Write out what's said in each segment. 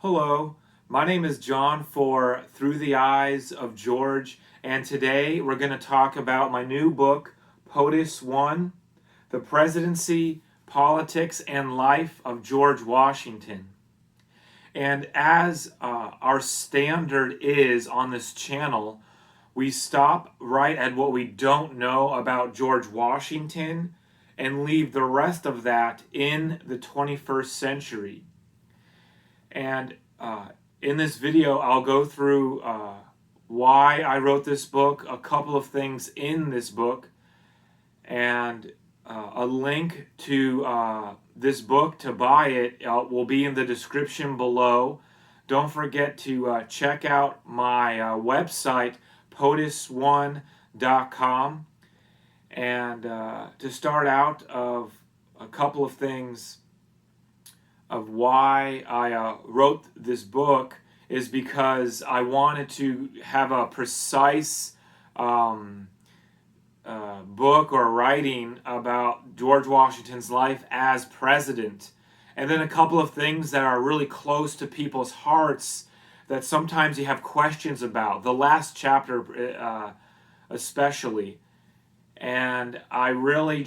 Hello, my name is John for Through the Eyes of George, and today we're going to talk about my new book, POTUS1, The Presidency, Politics, and Life of George Washington. And as our standard is on this channel, we stop right at what we don't know about George Washington and leave the rest of that in the 21st century. And in this video, I'll go through why I wrote this book, a couple of things in this book, and a link to this book to buy it will be in the description below. Don't forget to check out my website, POTUS1.com. And to start out, of a couple of things of why I wrote this book is because I wanted to have a precise book or writing about George Washington's life as president. And then a couple of things that are really close to people's hearts that sometimes you have questions about. The last chapter especially. And I really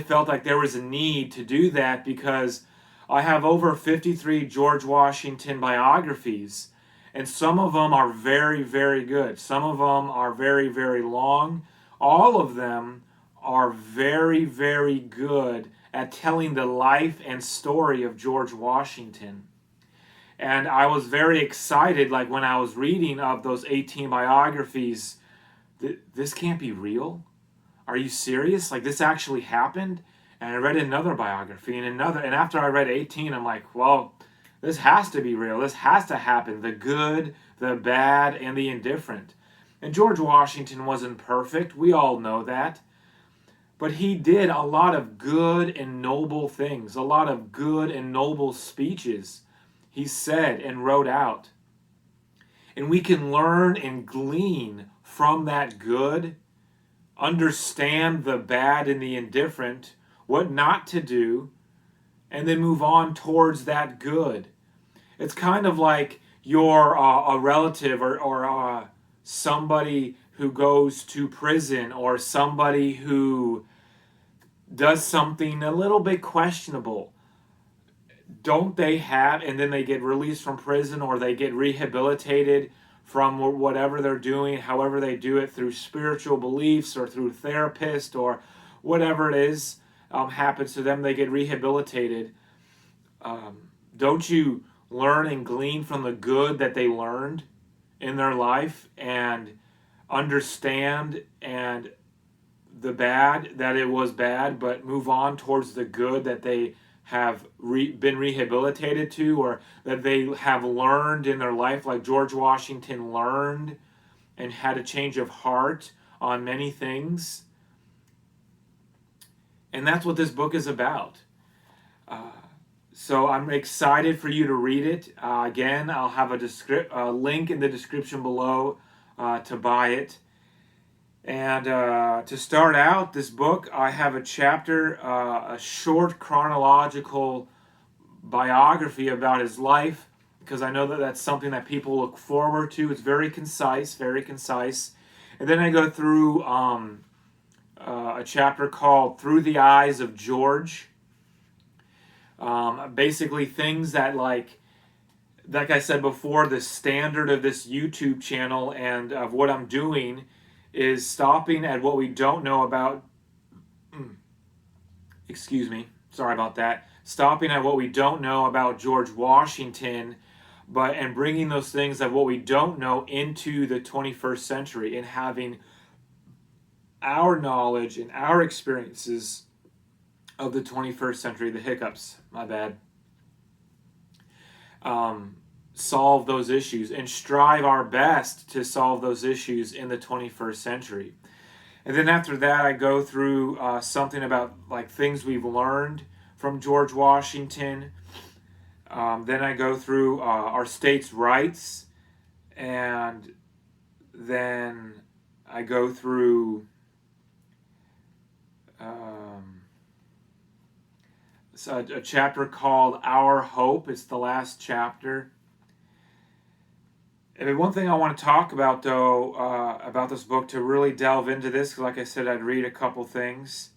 felt like there was a need to do that because I have over 53 George Washington biographies, and some of them are very, very good. Some of them are very, very long. All of them are very, very good at telling the life and story of George Washington. And I was very excited, like when I was reading of those 18 biographies, this can't be real. Are you serious? Like, this actually happened? And I read another biography and another. And after I read 18, I'm like, well, this has to be real. This has to happen. The good, the bad, and the indifferent. And George Washington wasn't perfect. We all know that. But he did a lot of good and noble things, a lot of good and noble speeches he said and wrote out. And we can learn and glean from that good, understand the bad and the indifferent, what not to do, and then move on towards that good. It's kind of like you're a relative or somebody who goes to prison or somebody who does something a little bit questionable. Don't they have, and then they get released from prison or they get rehabilitated from whatever they're doing, however they do it, through spiritual beliefs or through therapist or whatever it is happens to them, they get rehabilitated. Don't you learn and glean from the good that they learned in their life and understand and the bad, that it was bad, but move on towards the good that they have been rehabilitated to, or that they have learned in their life, like George Washington learned and had a change of heart on many things. And that's what this book is about. So I'm excited for you to read it. Again, I'll have a link in the description below to buy it. And to start out this book, I have a chapter, a short chronological biography about his life, because I know that that's something that people look forward to. It's very concise, very concise. And then I go through a chapter called Through the Eyes of George. Basically things that, like I said before, the standard of this YouTube channel and of what I'm doing is stopping at what we don't know about, excuse me, sorry about that, stopping at what we don't know about George Washington, and bringing those things of what we don't know into the 21st century and having our knowledge and our experiences of the 21st century, the hiccups, my bad, solve those issues and strive our best to solve those issues in the 21st century. And then after that, I go through something about like things we've learned from George Washington. Then I go through our state's rights, and then I go through a chapter called Our Hope. It's the last chapter. And one thing I want to talk about, though, about this book, to really delve into this, because like I said, I'd read a couple things.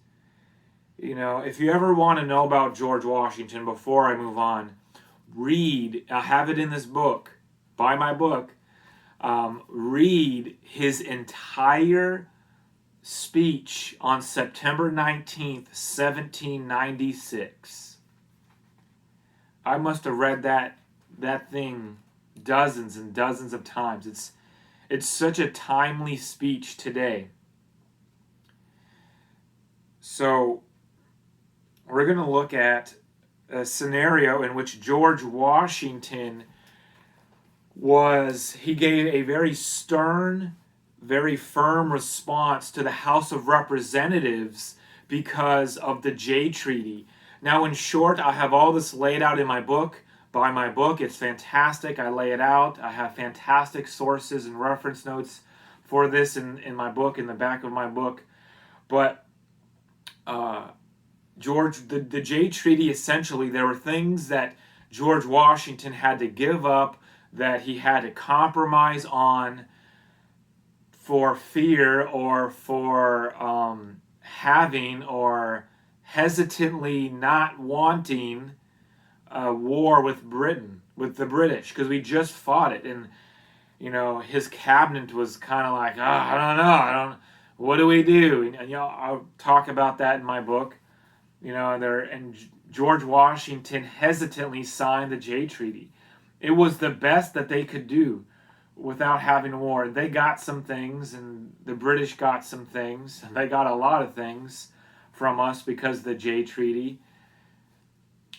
If you ever want to know about George Washington, before I move on, I have it in this book, buy my book, read his entire speech on September 19th, 1796. I must have read that thing dozens and dozens of times. It's such a timely speech today. So we're going to look at a scenario in which George Washington he gave a very stern, very firm response to the House of Representatives because of the Jay Treaty. Now, in short, I have all this laid out in my book. Buy my book. It's fantastic. I lay it out. I have fantastic sources and reference notes for this in my book, in the back of my book. But the Jay Treaty, essentially, there were things that George Washington had to give up, that he had to compromise on for fear or for having or hesitantly not wanting a war with Britain, with the British, because we just fought it. And, his cabinet was kind of like, I don't know, what do we do? And I'll talk about that in my book. And George Washington hesitantly signed the Jay Treaty. It was the best that they could do without having war. They got some things, and the British got some things. They got a lot of things from us because of the Jay Treaty.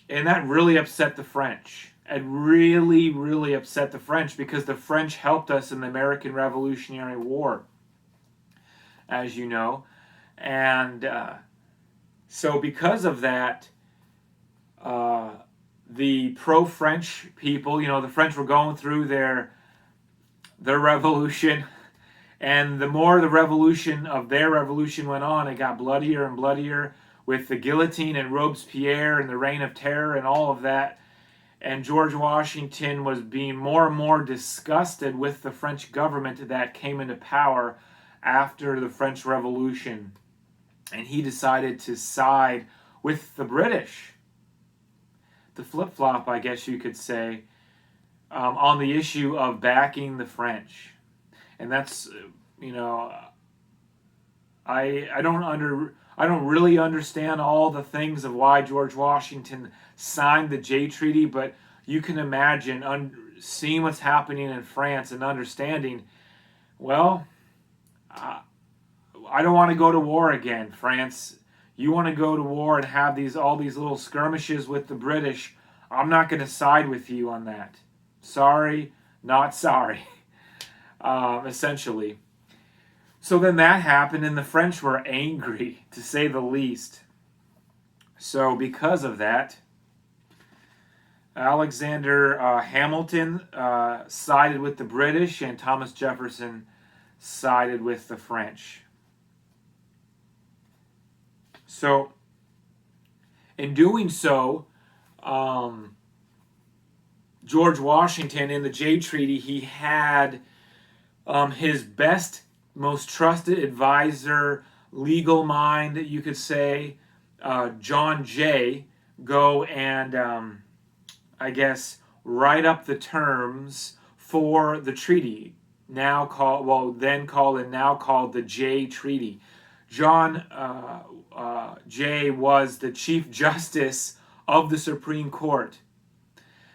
And that really upset the French. It really, really upset the French, because the French helped us in the American Revolutionary War, as you know. And so because of that, the pro-French people, the French were going through their revolution, and the more the revolution of their revolution went on, it got bloodier and bloodier, with the guillotine and Robespierre and the Reign of Terror and all of that. And George Washington was being more and more disgusted with the French government that came into power after the French Revolution. And he decided to side with the British, the flip-flop, I guess you could say, on the issue of backing the French. And that's, I don't really understand all the things of why George Washington signed the Jay Treaty, but you can imagine seeing what's happening in France and understanding, well, I don't want to go to war again, France. You want to go to war and have all these little skirmishes with the British. I'm not going to side with you on that. Sorry, not sorry, essentially. So then that happened, and the French were angry, to say the least. So because of that, Alexander Hamilton sided with the British, and Thomas Jefferson sided with the French. So, in doing so, George Washington, in the Jay Treaty, he had his best, most trusted advisor, legal mind, you could say, John Jay, go and, write up the terms for the treaty, then called the Jay Treaty. John Jay was the Chief Justice of the Supreme Court.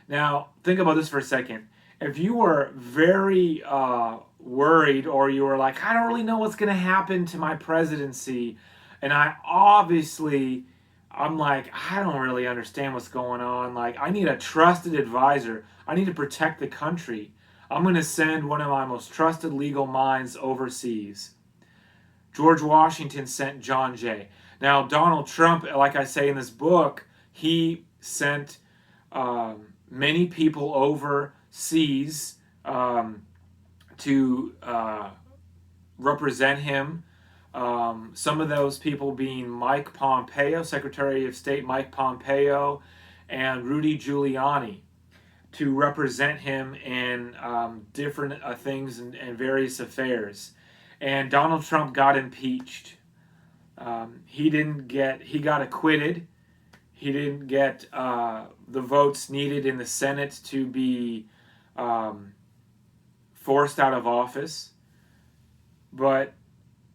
Now, think about this for a second. If you were very worried, or you were like, I don't really know what's going to happen to my presidency, and I'm like, I don't really understand what's going on. Like, I need a trusted advisor. I need to protect the country. I'm going to send one of my most trusted legal minds overseas. George Washington sent John Jay. Now, Donald Trump, like I say in this book, he sent many people overseas to represent him Some of those people being Mike Pompeo, Secretary of State Mike Pompeo, and Rudy Giuliani, to represent him in different things and various affairs. And Donald Trump got impeached. He got acquitted. He didn't get the votes needed in the Senate to be forced out of office. But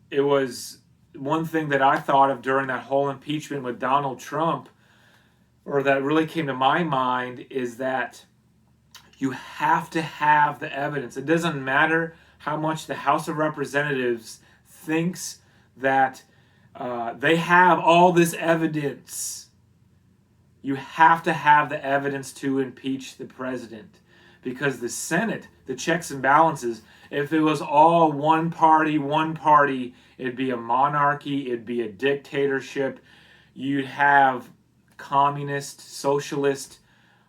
it was one thing that I thought of during that whole impeachment with Donald Trump, or that really came to my mind, is that you have to have the evidence. It doesn't matter how much the House of Representatives thinks that they have all this evidence. You have to have the evidence to impeach the president. Because the Senate, the checks and balances, if it was all one party, it'd be a monarchy, it'd be a dictatorship. You'd have communist, socialist,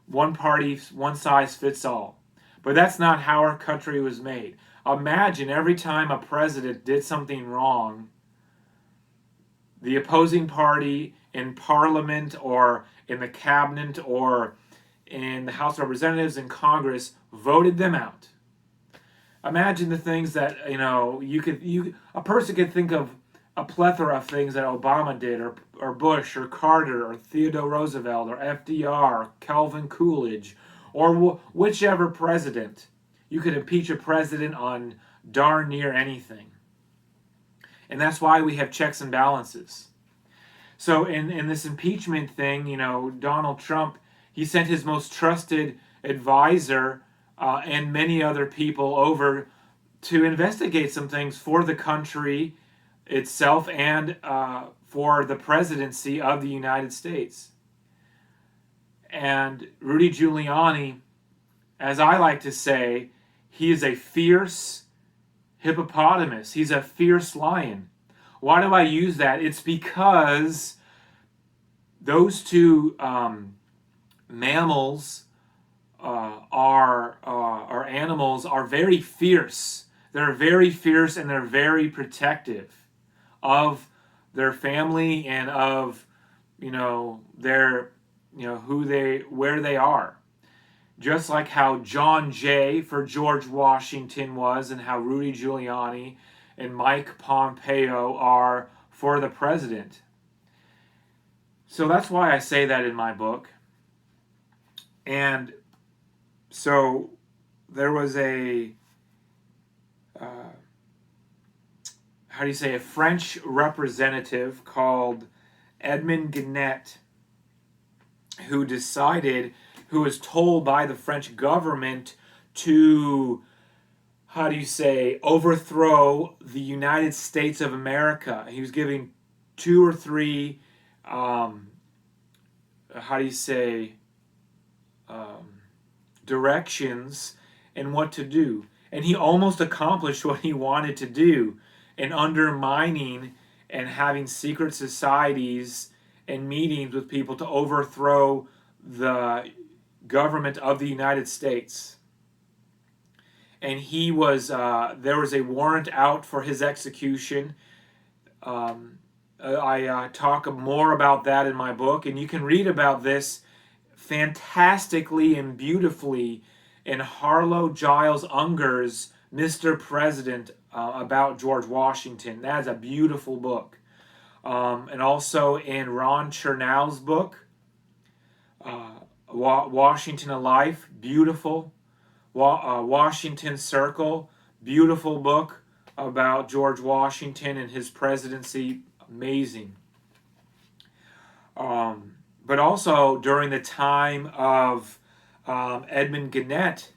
one party, one size fits all. But that's not how our country was made. Imagine every time a president did something wrong, the opposing party in Parliament or in the Cabinet or in the House of Representatives and Congress voted them out. Imagine the things that, a person could think of a plethora of things that Obama did, or Bush, or Carter, or Theodore Roosevelt, or FDR, or Calvin Coolidge, or whichever president. You could impeach a president on darn near anything. And that's why we have checks and balances. So in this impeachment thing, Donald Trump, he sent his most trusted advisor and many other people over to investigate some things for the country itself and for the presidency of the United States. And Rudy Giuliani, as I like to say, he is a fierce hippopotamus. He's a fierce lion. Why do I use that? It's because those two mammals are animals are very fierce. They're very fierce and they're very protective of their family and of their where they are. Just like how John Jay for George Washington was, and how Rudy Giuliani and Mike Pompeo are for the president. So that's why I say that in my book. And so there was a French representative called Edmond Guenet, who was told by the French government to, overthrow the United States of America. He was giving 2 or 3, directions and what to do. And he almost accomplished what he wanted to do in undermining and having secret societies and meetings with people to overthrow the government of the United States. And he was there was a warrant out for his execution. I talk more about that in my book, and you can read about this fantastically and beautifully in Harlow, Giles, Unger's Mr. President about George Washington. That is a beautiful book. And also in Ron Chernow's book, Washington a Life, beautiful. Washington Circle, beautiful book about George Washington and his presidency, amazing. But also during the time of Edmond Guenet,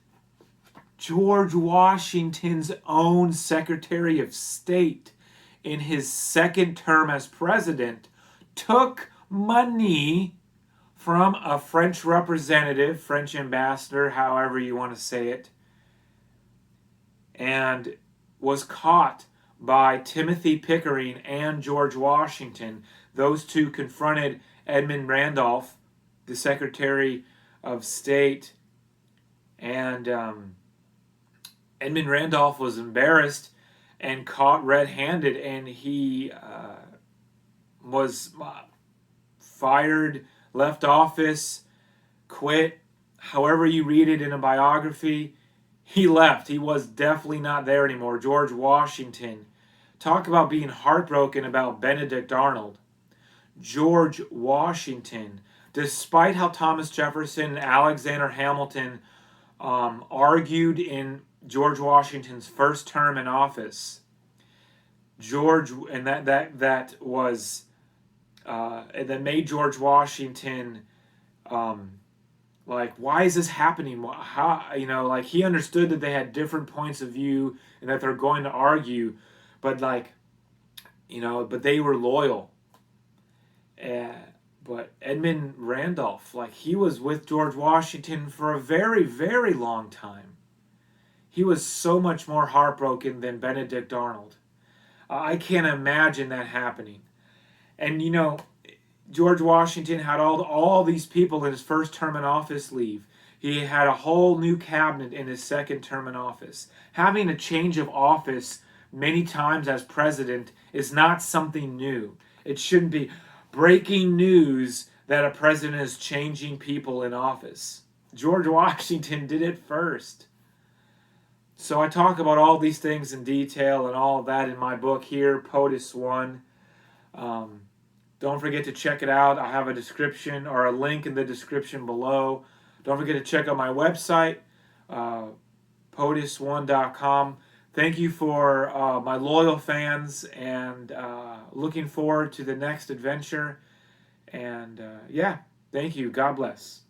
George Washington's own Secretary of State in his second term as president took money from a French representative, French ambassador, however you want to say it, and was caught by Timothy Pickering and George Washington. Those two confronted Edmund Randolph, the Secretary of State, and Edmund Randolph was embarrassed and caught red-handed, and he was fired, left office, quit. However you read it in a biography, he left. He was definitely not there anymore. George Washington. Talk about being heartbroken about Benedict Arnold. George Washington, despite how Thomas Jefferson and Alexander Hamilton argued in George Washington's first term in office, that made George Washington like, why is this happening? How, like, he understood that they had different points of view and that they're going to argue, but but they were loyal. But Edmund Randolph, like, he was with George Washington for a very, very long time. He was so much more heartbroken than Benedict Arnold. I can't imagine that happening. And George Washington had all these people in his first term in office leave. He had a whole new cabinet in his second term in office. Having a change of office many times as president is not something new. It shouldn't be breaking news that a president is changing people in office. George Washington did it first. So I talk about all these things in detail and all of that in my book here, POTUS1. Don't forget to check it out. I have a description or a link in the description below. Don't forget to check out my website, POTUS1.com. Thank you for my loyal fans, and looking forward to the next adventure. And yeah, thank you. God bless.